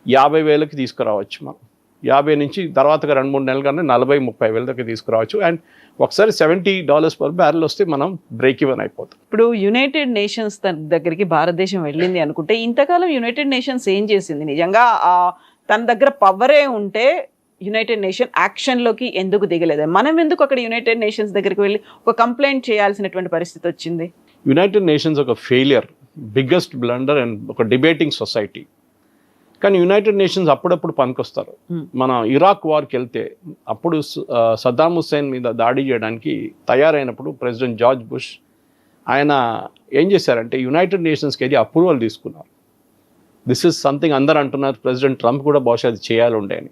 50,000కి తీసుకురావచ్చు మనం. 50 నుంచి తర్వాత 2-3 నెలలు కానీ 40-30 దాకా తీసుకురావచ్చు. అండ్ ఒకసారి $70 per barrel వస్తే మనం బ్రేక్ ఈవెన్ అయిపోతాం. ఇప్పుడు యునైటెడ్ నేషన్స్ దగ్గరికి భారతదేశం వెళ్ళింది అనుకుంటే, ఇంతకాలం యునైటెడ్ నేషన్స్ ఏం చేసింది? నిజంగా తన దగ్గర పవరే ఉంటే యునైటెడ్ నేషన్ యాక్షన్లోకి ఎందుకు దిగలేదు? మనం ఎందుకు అక్కడ యునైటెడ్ నేషన్స్ దగ్గరికి వెళ్ళి ఒక కంప్లైంట్ చేయాల్సినటువంటి పరిస్థితి వచ్చింది? యునైటెడ్ నేషన్స్ ఒక ఫెయిలియర్, బిగ్గెస్ట్ బ్లండర్ అండ్ ఒక డిబేటింగ్ సొసైటీ. కానీ యునైటెడ్ నేషన్స్ అప్పుడప్పుడు పనికొస్తారు. మన ఇరాక్ వార్కి వెళ్తే అప్పుడు సద్దాం హుస్సేన్ మీద దాడి చేయడానికి తయారైనప్పుడు ప్రెసిడెంట్ జార్జ్ బుష్ ఆయన ఏం చేశారంటే యునైటెడ్ నేషన్స్కి వెళ్ళి అప్రూవల్ తీసుకున్నారు. దిస్ ఇస్ సంథింగ్ అందరు అంటున్నారు, ప్రెసిడెంట్ ట్రంప్ కూడా బహుశా అది చేయాలి ఉండే అని.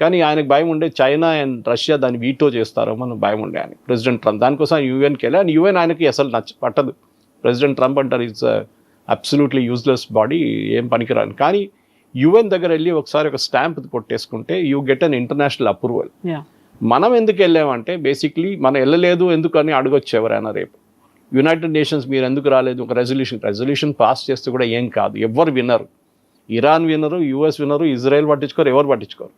కానీ ఆయనకు భయం ఉండే చైనా అండ్ రష్యా దాన్ని వీటో చేస్తారో మనం భయం ఉండే అని ప్రెసిడెంట్ ట్రంప్. దానికోసం యుఎన్కి వెళ్ళి, అండ్ యుఎన్ ఆయనకి అసలు పట్టదు. ప్రెసిడెంట్ ట్రంప్ అంటారు ఇట్స్ అబ్సల్యూట్లీ యూజ్లెస్ బాడీ, ఏం పనికిరాని. కానీ యుఎన్ దగ్గర వెళ్ళి ఒకసారి ఒక స్టాంప్ కొట్టేసుకుంటే you get an international approval. మనం ఎందుకు వెళ్ళామంటే బేసిక్లీ మనం వెళ్ళలేదు ఎందుకని అడగొచ్చు ఎవరైనా రేపు. యునైటెడ్ నేషన్స్ మీరు ఎందుకు రాలేదు, ఒక రెజల్యూషన్ పాస్ చేస్తే కూడా ఏం కాదు, ఎవరు వినరు. ఇరాన్ వినరు, యుఎస్ వినరు, ఇజ్రాయెల్ పట్టించుకోరు, ఎవరు పట్టించుకోరు.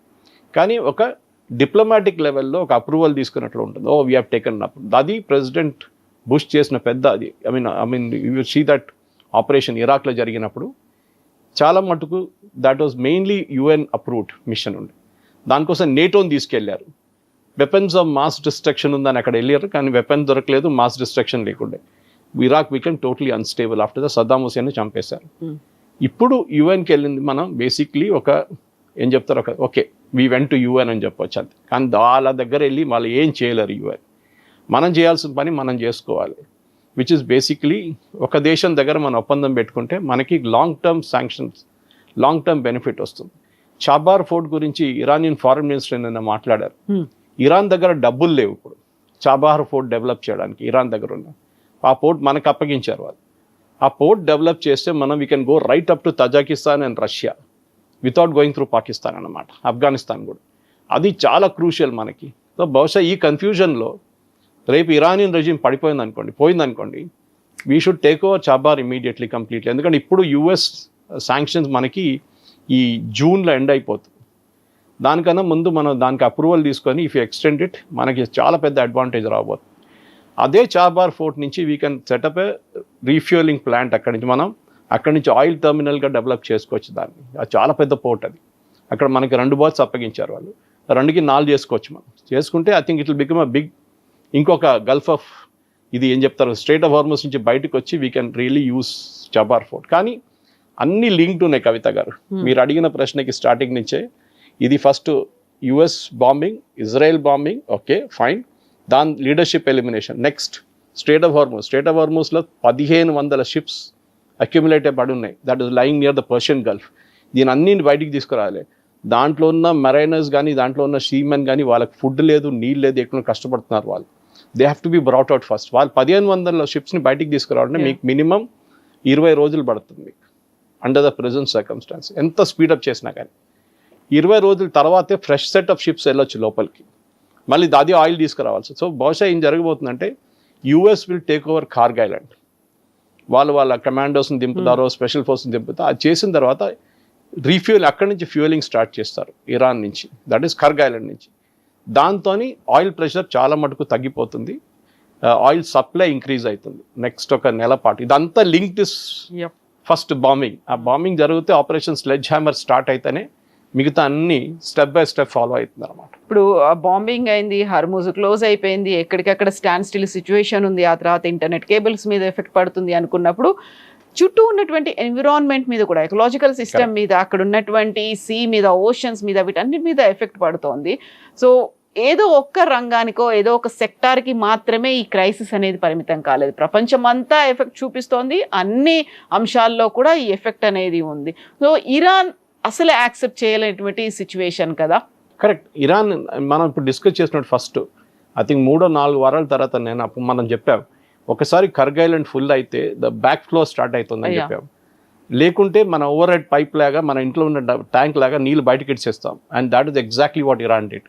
కానీ ఒక డిప్లొమాటిక్ లెవెల్లో ఒక అప్రూవల్ తీసుకున్నట్లు ఉంటుంది. Oh we have taken up. అది ప్రెసిడెంట్ బుష్ చేసిన పెద్ద అది. I mean you see that operation ఇరాక్లో జరిగినప్పుడు చాలా మటుకు that was mainly UN approved mission ఉండే. దానికోసం నేటోని తీసుకెళ్లారు. వెపన్స్ ఆఫ్ మాస్ డిస్ట్రక్షన్ ఉందని అక్కడ వెళ్ళారు, కానీ వెపన్ దొరకలేదు, మాస్ డిస్ట్రక్షన్ లేకుండే. Iraq become totally unstable after the Saddam Hussain చంపేశారు. ఇప్పుడు యుఎన్కి వెళ్ళింది మనం బేసిక్లీ ఒక ఏం చెప్తారు, ఒక okay we went to UN అని చెప్పొచ్చు అంతే. కానీ వాళ్ళ దగ్గర వెళ్ళి వాళ్ళు ఏం చేయలేరు యుఎన్. మనం చేయాల్సిన పని మనం చేసుకోవాలి, విచ్ ఇస్ బేసిక్లీ ఒక దేశం దగ్గర మనం ఒప్పందం పెట్టుకుంటే మనకి long term sanctions long term benefit వస్తుంది. చాబార్ ఫోర్ట్ గురించి ఇరానియన్ ఫారెన్ మినిస్టర్ నిన్న మాట్లాడారు. ఇరాన్ దగ్గర డబ్బులు లేవు ఇప్పుడు చాబార్ ఫోర్ట్ డెవలప్ చేయడానికి. ఇరాన్ దగ్గర ఉన్న ఆ పోర్ట్ మనకు అప్పగించారు వాళ్ళు. ఆ పోర్ట్ డెవలప్ చేస్తే మనం we can go right up to Tajikistan and Russia without going through Pakistan అన్నమాట, ఆఫ్ఘనిస్తాన్ కూడా. అది చాలా క్రూషియల్ మనకి. సో బహుశా ఈ కన్ఫ్యూజన్లో రేపు ఇరానియన్ రెజిమ్ పోయిందనుకోండి we should take over Chabahar immediately completely. ఎందుకంటే ఇప్పుడు యుఎస్ శాంక్షన్స్ మనకి ఈ జూన్లో ఎండ్ అయిపోతుంది. దానికన్నా ముందు మనం దానికి అప్రూవల్ తీసుకొని ఇఫ్ ఎక్స్టెండ్ ఇట్ మనకి చాలా పెద్ద అడ్వాంటేజ్ రాబోతుంది. అదే చాబార్ ఫోర్ట్ నుంచి we can setup A refuelling plant. అక్కడి నుంచి ఆయిల్ టర్మినల్గా డెవలప్ చేసుకోవచ్చు దాన్ని. అది చాలా పెద్ద పోర్ట్ అది. అక్కడ మనకి 2 బర్త్స్ అప్పగించారు వాళ్ళు, 2కి 4 చేసుకోవచ్చు మనం. చేసుకుంటే I think it will become a big ఇంకొక గల్ఫ్ ఆఫ్ ఇది ఏం చెప్తారు స్ట్రేట్ ఆఫ్ హార్మస్ నుంచి బయటకు వచ్చి we can really use Chabahar port. కానీ అన్ని లింక్డ్ ఉన్నాయి కవిత గారు. మీరు అడిగిన ప్రశ్నకి స్టార్టింగ్ నుంచే ఇది first US bombing, Israel bombing, okay fine, దాని leadership elimination. Next strait of హార్మస్లో 1500 షిప్స్ అక్యుములేట్ పడి ఉన్నాయి. That is lying near the Persian gulf. దీని అన్నింటి బయటికి తీసుకురావాలి. దాంట్లో ఉన్న మెరైనర్స్ కానీ దాంట్లో ఉన్న సీమెన్ కానీ వాళ్ళకి ఫుడ్ లేదు, నీళ్ళు లేదు, ఎక్కడ కష్టపడుతున్నారు వాళ్ళు. They have to be brought out first. వాళ్ళు 1500 షిప్స్ని బయటికి తీసుకురావాలంటే మీకు మినిమం 20 రోజులు పడుతుంది మీకు అండర్ ద ప్రెజెంట్ సర్కమ్స్టాన్స్. ఎంత స్పీడప్ చేసినా కానీ 20 రోజుల తర్వాతే ఫ్రెష్ సెట్ ఆఫ్ షిప్స్ వెళ్ళొచ్చు లోపలికి, మళ్ళీ అది ఆయిల్ తీసుకురావాల్సి. సో బహుశా ఏం జరగబోతుందంటే US will take over Kharg island. వాళ్ళ కమాండోస్ని దింపుతారో స్పెషల్ ఫోర్స్ని దింపుతారో. అది చేసిన తర్వాత రీఫ్యూల్ అక్కడి నుంచి ఫ్యూయలింగ్ స్టార్ట్ చేస్తారు ఇరాన్ నుంచి, దట్ ఈస్ కార్గ్ ఐలాండ్ నుంచి. దాంతో ఆయిల్ ప్రెషర్ చాలా మటుకు తగ్గిపోతుంది, ఆయిల్ సప్లై ఇంక్రీజ్ అవుతుంది నెక్స్ట్ ఒక నెల పాటు. ఇదంతా లింక్డ్ ఇస్ ఫస్ట్ బాంబింగ్. ఆ బాంబింగ్ జరిగితే ఆపరేషన్ స్లెడ్జ్ హ్యామర్ స్టార్ట్ అయితేనే మిగతా అన్ని స్టెప్ బై స్టెప్ ఫాలో అవుతుంది అనమాట. ఇప్పుడు బాంబింగ్ అయింది, హర్ముజ్ క్లోజ్ అయిపోయింది, ఎక్కడికక్కడ స్టాండ్ స్టిల్ సిచ్యువేషన్ ఉంది, ఆ తర్వాత ఇంటర్నెట్ కేబుల్స్ మీద ఎఫెక్ట్ పడుతుంది అనుకున్నప్పుడు చుట్టూ ఉన్నటువంటి ఎన్విరాన్మెంట్ మీద కూడా, ఎకలాజికల్ సిస్టమ్ మీద, అక్కడ ఉన్నటువంటి సీ మీద, ఓషన్స్ మీద, వీటన్నిటి మీద ఎఫెక్ట్ పడుతోంది. సో ఏదో ఒక్క రంగానికో ఏదో ఒక సెక్టార్కి మాత్రమే ఈ క్రైసిస్ అనేది పరిమితం కాలేదు, ప్రపంచం అంతా ఎఫెక్ట్ చూపిస్తోంది. అన్ని అంశాల్లో కూడా ఈ ఎఫెక్ట్ అనేది ఉంది. సో ఇరాన్ అసలు యాక్సెప్ట్ చేయలేనటువంటి సిచ్యువేషన్ కదా. కరెక్ట్. ఇరాన్ మనం ఇప్పుడు డిస్కస్ చేసినట్టు ఫస్ట్ ఐ థింక్ 3-4 వారాల తర్వాత మనం చెప్పాం ఒకసారి కార్గ్ ఐలాండ్ ఫుల్ అయితే ద బ్యాక్ ఫ్లో స్టార్ట్ అవుతుందని చెప్పాం. లేకుంటే మన ఓవర్ హెడ్ పైప్ లాగా మన ఇంట్లో ఉన్న ట్యాంక్ లాగా నీళ్ళు బయటకి ఇచ్చేస్తాం. And that is exactly what Iran did.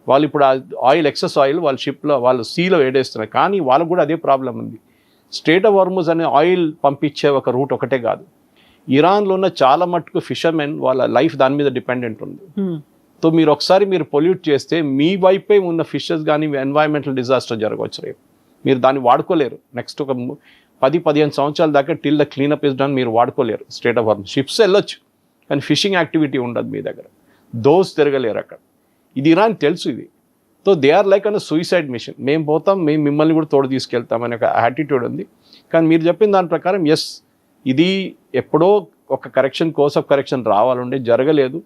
వాళ్ళు ఇప్పుడు ఆయిల్ ఎక్సెస్ ఆయిల్ వాళ్ళ షిప్లో వాళ్ళు సీలో వేడేస్తున్నారు. కానీ వాళ్ళకు కూడా అదే ప్రాబ్లం ఉంది. స్ట్రేట్ ఆఫ్ హార్మజ్ అనే ఆయిల్ పంపించే ఒక రూట్ ఒకటే కాదు, ఇరాన్లో ఉన్న చాలా మట్టుకు ఫిషర్మెన్ వాళ్ళ లైఫ్ దాని మీద డిపెండెంట్ ఉంది. సో మీరు ఒకసారి పొల్యూట్ చేస్తే మీ వైపే ఉన్న ఫిషెస్ కానీ ఎన్వైరన్మెంటల్ డిజాస్టర్ జరగవచ్చు. రేపు మీరు దాన్ని వాడుకోలేరు. నెక్స్ట్ ఒక 10-15 సంవత్సరాల దాకా till the cleanup is done మీరు వాడుకోలేరు స్ట్రేట్ ఆఫ్ హార్మజ్. షిప్స్ వెళ్ళొచ్చు కానీ ఫిషింగ్ యాక్టివిటీ ఉండదు మీ దగ్గర, దోస్ తిరగలేరు అక్కడ. ఇది ఇరాన్ తెలుసు ఇది. So they are like an suicide mission. మేము పోతాం, మేము మిమ్మల్ని కూడా తోడు తీసుకెళ్తాం అనే ఒక యాటిట్యూడ్ ఉంది. కానీ మీరు చెప్పిన దాని ప్రకారం ఎస్, ఇది ఎప్పుడో ఒక కోర్స్ ఆఫ్ కరెక్షన్ రావాలంటే జరగలేదు.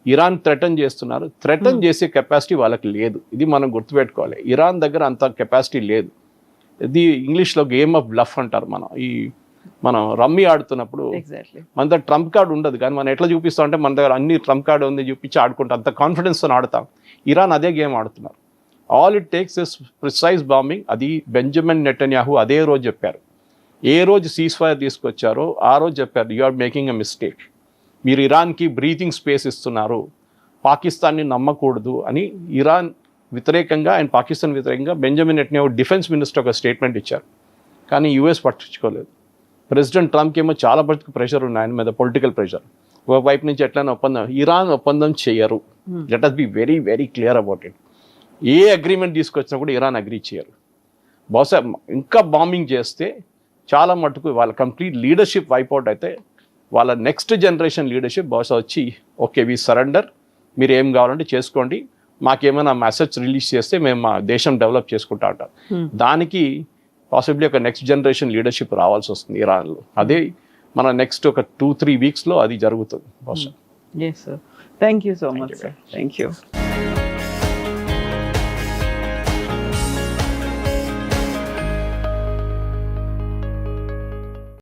ఇరాన్ థ్రెటన్ చేస్తున్నారు. థ్రెటన్ చేసే కెపాసిటీ వాళ్ళకి లేదు. ఇది మనం గుర్తుపెట్టుకోవాలి. ఇరాన్ దగ్గర అంత కెపాసిటీ లేదు. ఇది ఇంగ్లీష్లో గేమ్ ఆఫ్ బ్లఫ్ అంటారు. మనం రమ్మీ ఆడుతున్నప్పుడు మన దగ్గర ట్రంప్ కార్డ్ ఉండదు, కానీ మనం ఎట్లా చూపిస్తాం అంటే మన దగ్గర అన్ని ట్రంప్ కార్డ్ ఉంది చూపించి ఆడుకుంటాం, అంత కాన్ఫిడెన్స్తో ఆడతాం. ఇరాన్ అదే గేమ్ ఆడుతున్నారు. All it takes is precise bombing. అది బెంజమిన్ నెటన్యాహు అదే రోజు చెప్పారు. ఏ రోజు సీజ్ ఫైర్ తీసుకొచ్చారో ఆ రోజు చెప్పారు, you are making a mistake, మీరు ఇరాన్కి బ్రీతింగ్ స్పేస్ ఇస్తున్నారు, పాకిస్తాన్ని నమ్మకూడదు అని ఇరాన్ వ్యతిరేకంగా అండ్ పాకిస్తాన్ వ్యతిరేకంగా బెంజమిన్ నెటన్యాహు డిఫెన్స్ మినిస్టర్ ఒక స్టేట్మెంట్ ఇచ్చారు. కానీ యూఎస్ పట్టించుకోలేదు. ప్రెసిడెంట్ ట్రంప్కి ఏమో చాలా బతుకు ప్రెషర్ ఉంది ఆయన మీద, పొలిటికల్ ప్రెషర్. ఒక వైపు నుంచి ఎట్లయినా ఇరాన్ ఒప్పందం చేయరు. Let us be very very clear about it. A agreement తీసుకొచ్చినా కూడా ఇరాన్ అగ్రీ చేయరు. బహుశా ఇంకా బాంబింగ్ చేస్తే చాలా మటుకు వాళ్ళ కంప్లీట్ లీడర్షిప్ వైపౌట్ అయితే వాళ్ళ నెక్స్ట్ జనరేషన్ లీడర్షిప్ బహుశా వచ్చి ఓకే వి సరెండర్, మీరు ఏం కావాలంటే చేసుకోండి, మాకేమైనా మెసేజ్ రిలీజ్ చేస్తే మేము మా దేశం డెవలప్ చేసుకుంటా అంటారు. దానికి పాసిబ్లీ ఒక నెక్స్ట్ జనరేషన్ లీడర్షిప్ రావాల్సి వస్తుంది ఇరాన్లో. అదే మన నెక్స్ట్ ఒక 2-3 వీక్స్లో అది జరుగుతుంది బహుశా. Yes, sir. Thank you so much, sir. Thank you.